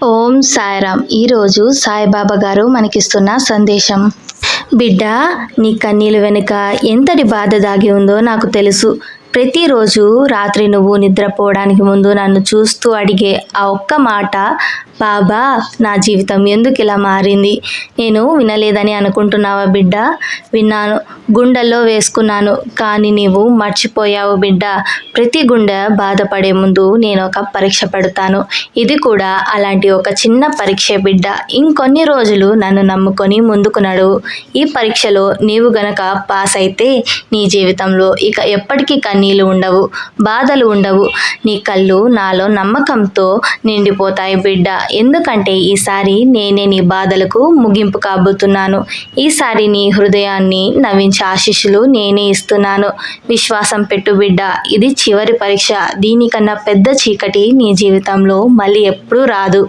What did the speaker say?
ఓం సాయిరామ్. ఈరోజు సాయిబాబా గారు మనకిస్తున్న సందేశం. బిడ్డ, నీ కన్నీళ్ళ వెనుక ఎంతటి బాధ దాగి ఉందో నాకు తెలుసు. ప్రతిరోజు రాత్రి నువ్వు నిద్రపోవడానికి ముందు నన్ను చూస్తూ అడిగే ఆ ఒక్క మాట, బాబా నా జీవితం ఎందుకు ఇలా మారింది, నేను వినలేదని అనుకుంటున్నావా బిడ్డ? విన్నాను, గుండెల్లో వేసుకున్నాను, కానీ నీవు మర్చిపోయావు బిడ్డ. ప్రతి గుండె బాధపడే ముందు నేను ఒక పరీక్ష పెడతాను. ఇది కూడా అలాంటి ఒక చిన్న పరీక్ష బిడ్డ. ఇంకొన్ని రోజులు నన్ను నమ్ముకొని ముందుకు నడువు. ఈ పరీక్షలో నీవు గనక పాస్ అయితే నీ జీవితంలో ఇక ఎప్పటికీ కన్నీళ్ళు ఉండవు, బాధలు ఉండవు. నీ కళ్ళు నాలో నమ్మకంతో నిండిపోతాయి బిడ్డ. ఎందుకంటే ఈసారి నేనే నీ బాధలకు ముగింపు కాబోతున్నాను. ఈసారి నీ హృదయాన్ని నవ్వించే ఆశీస్సులు నేనే ఇస్తున్నాను. విశ్వాసం పెట్టు బిడ్డ. ఇది చివరి పరీక్ష. దీనికన్నా పెద్ద చీకటి నీ జీవితంలో మళ్ళీ ఎప్పుడూ రాదు.